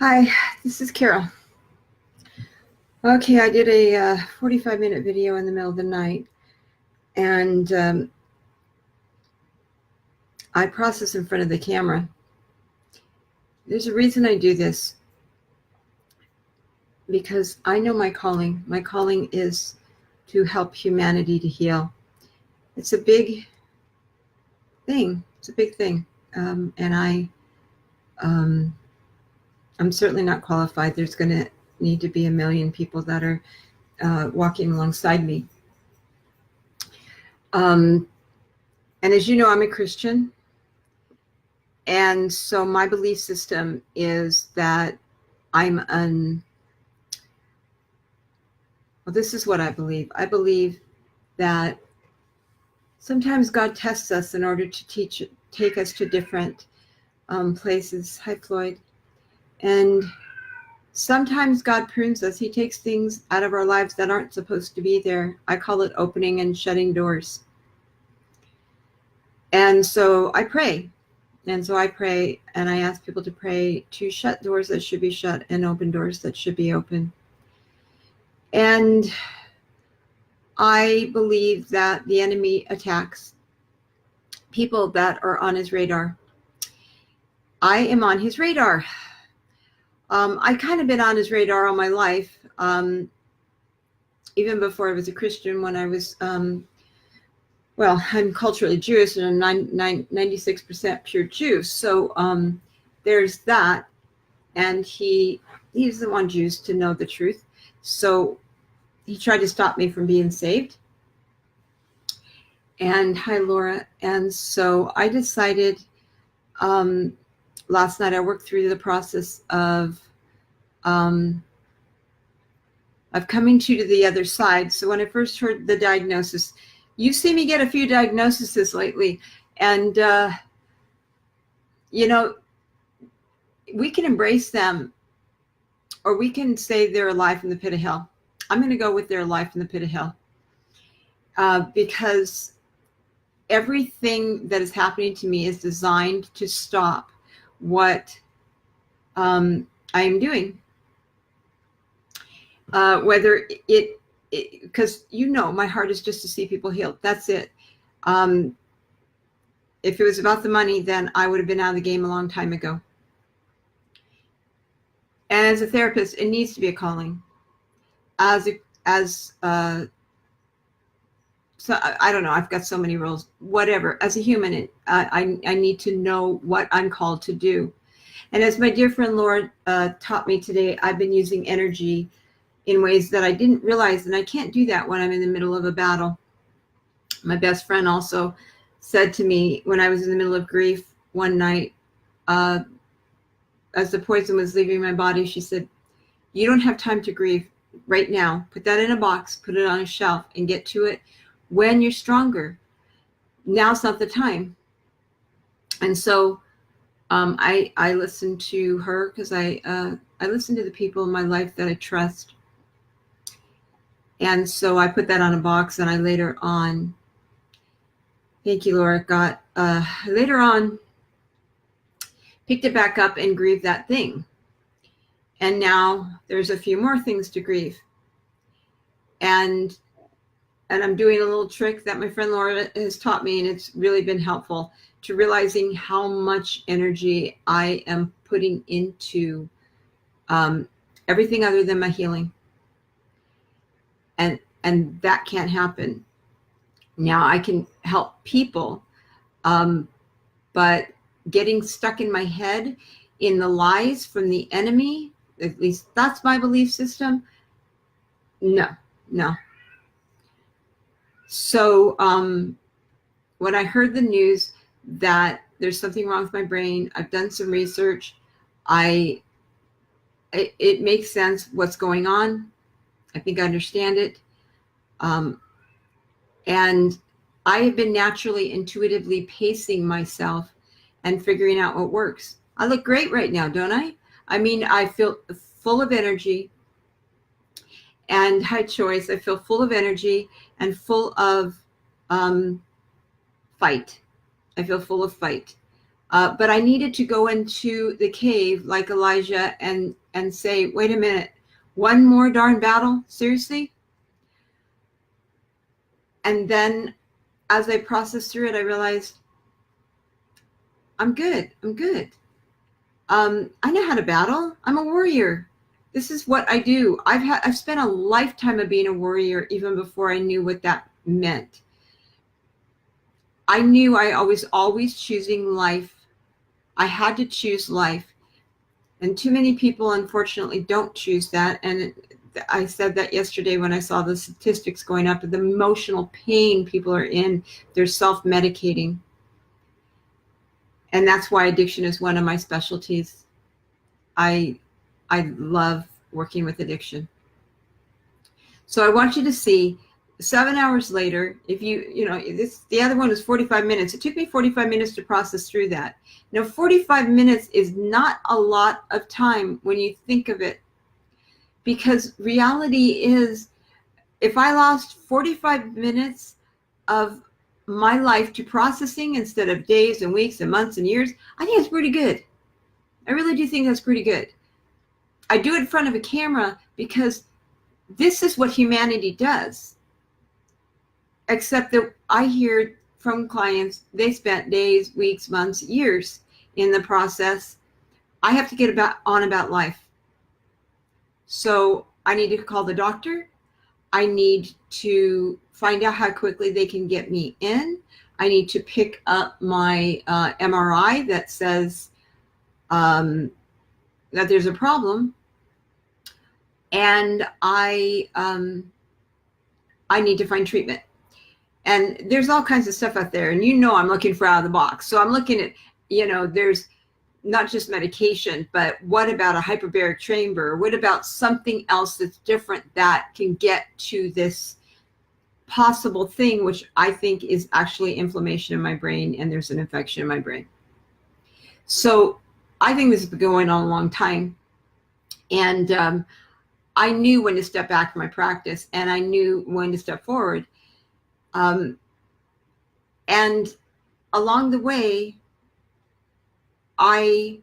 Hi, this is Carol. Okay, I did a 45-minute video in the middle of the night, and I process in front of the camera. There's a reason I do this, because I know my calling. My calling is to help humanity to heal. It's a big thing. It's a big thing, and I'm certainly not qualified. There's going to need to be 1 million people that are walking alongside me. And as you know, I'm a Christian. And so my belief system is that well, this is what I believe. I believe that sometimes God tests us in order to take us to different places. Hi, Floyd. And sometimes God prunes us. He takes things out of our lives that aren't supposed to be there. I call it opening and shutting doors. And so I pray. And so I pray, and I ask people to pray to shut doors that should be shut and open doors that should be open. And I believe that the enemy attacks people that are on his radar. I am on his radar. I kind of been on his radar all my life, even before I was a Christian. When I was, well, I'm culturally Jewish, and I'm 96% pure Jew. So there's that, and he doesn't want Jews to know the truth. So he tried to stop me from being saved. And hi, Laura. And so I decided last night, I worked through the process of coming to the other side. So when I first heard the diagnosis, you've seen me get a few diagnoses lately, and you know, we can embrace them, or we can say they're alive in the pit of hell. I'm going to go with their life in the pit of hell, because everything that is happening to me is designed to stop what I am doing. Whether because my heart is just to see people healed. That's it. If it was about the money, then I would have been out of the game a long time ago. And as a therapist, it needs to be a calling. So I don't know. I've got so many roles. Whatever. As a human, I need to know what I'm called to do. And as my dear friend Laura taught me today, I've been using energy in ways that I didn't realize, and I can't do that when I'm in the middle of a battle. My best friend also said to me when I was in the middle of grief one night, as the poison was leaving my body, she said, "You don't have time to grieve right now. Put that in a box, put it on a shelf, and get to it when you're stronger. Now's not the time." And so I listened to her, because I listen to the people in my life that I trust. And so I put that on a box, and I later on, thank you, Laura, later on picked it back up and grieved that thing. And now there's a few more things to grieve. And I'm doing a little trick that my friend Laura has taught me, and it's really been helpful to realizing how much energy I am putting into everything other than my healing. And that can't happen. Now I can help people, but getting stuck in my head in the lies from the enemy, at least that's my belief system. No. So when I heard the news that there's something wrong with my brain, I've done some research. It makes sense what's going on. I think I understand it. And I have been naturally, intuitively pacing myself and figuring out what works. I look great right now, don't I? I mean, I feel full of energy and high choice. I feel full of energy and full of fight. I feel full of fight. But I needed to go into the cave like Elijah and say, wait a minute, one more darn battle? Seriously? And then as I processed through it, I realized I'm good. I'm good. I know how to battle. I'm a warrior. This is what I do. I've spent a lifetime of being a warrior even before I knew what that meant. I knew I was always choosing life. I had to choose life. And too many people, unfortunately, don't choose that. And I said that yesterday when I saw the statistics going up, the emotional pain people are in, they're self-medicating. And that's why addiction is one of my specialties. I love working with addiction. So I want you to see 7 hours later, if the other one was 45 minutes. It took me 45 minutes to process through that. Now, 45 minutes is not a lot of time when you think of it, because reality is, if I lost 45 minutes of my life to processing instead of days and weeks and months and years, I think it's pretty good. I really do think that's pretty good. I do it in front of a camera because this is what humanity does. Except that I hear from clients, they spent days, weeks, months, years in the process. I have to get on about life. So I need to call the doctor. I need to find out how quickly they can get me in. I need to pick up my MRI that says that there's a problem. And I need to find treatment. And there's all kinds of stuff out there. And I'm looking for out of the box. So I'm looking at, there's not just medication, but what about a hyperbaric chamber? What about something else that's different that can get to this possible thing, which I think is actually inflammation in my brain, and there's an infection in my brain. So I think this has been going on a long time. And I knew when to step back from my practice, and I knew when to step forward. And along the way, I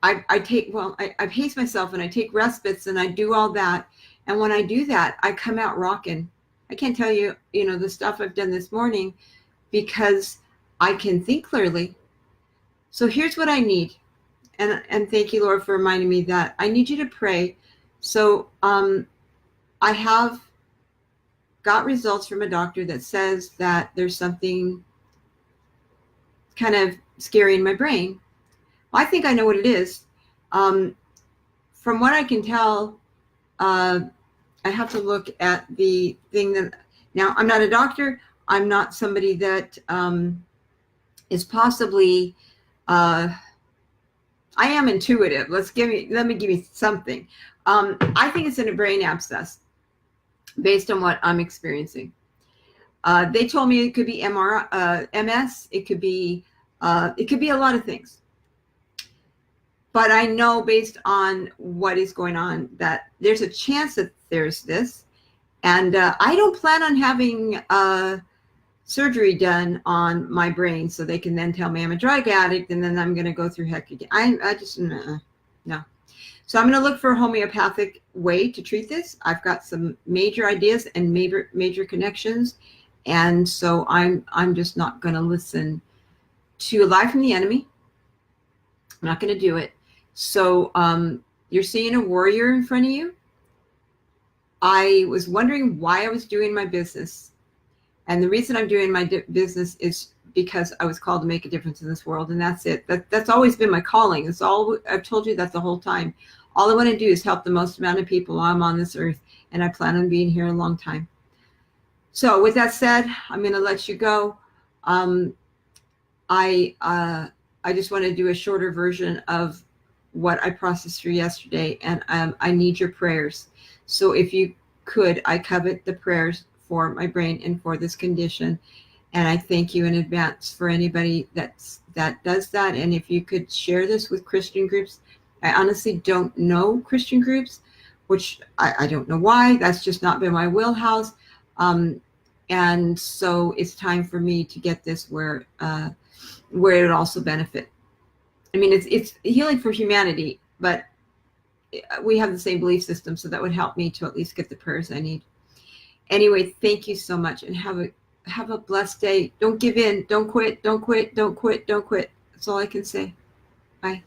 pace myself, and I take respites, and I do all that. And when I do that, I come out rocking. I can't tell you, the stuff I've done this morning, because I can think clearly. So here's what I need. And thank you, Lord, for reminding me that I need you to pray. So I have got results from a doctor that says that there's something kind of scary in my brain. Well, I think I know what it is. From what I can tell, I have to look at the thing that, now I'm not a doctor. I'm not somebody that is possibly, I am intuitive. Let me give you something. I think it's in a brain abscess based on what I'm experiencing. They told me it could be MS. It could be a lot of things. But I know based on what is going on that there's a chance that there's this. And I don't plan on having surgery done on my brain so they can then tell me I'm a drug addict, and then I'm going to go through heck again. I just, no. So I'm going to look for a homeopathic way to treat this. I've got some major ideas and major connections. And so I'm just not going to listen to a lie from the enemy. I'm not going to do it. So you're seeing a warrior in front of you. I was wondering why I was doing my business. And the reason I'm doing my business is because I was called to make a difference in this world. And that's it. That's always been my calling. It's all I've told you that the whole time. All I want to do is help the most amount of people while I'm on this earth. And I plan on being here a long time. So with that said, I'm going to let you go. I just want to do a shorter version of what I processed through yesterday. And I need your prayers. So if you could, I covet the prayers for my brain and for this condition. And I thank you in advance for anybody that does that. And if you could share this with Christian groups. I honestly don't know Christian groups, which I don't know why. That's just not been my wheelhouse. And so it's time for me to get this where it would also benefit I mean, it's healing for humanity, but we have the same belief system, so that would help me to at least get the prayers I need. Anyway, thank you so much, and have a blessed day. Don't give in. Don't quit. Don't quit. Don't quit. Don't quit. That's all I can say. Bye.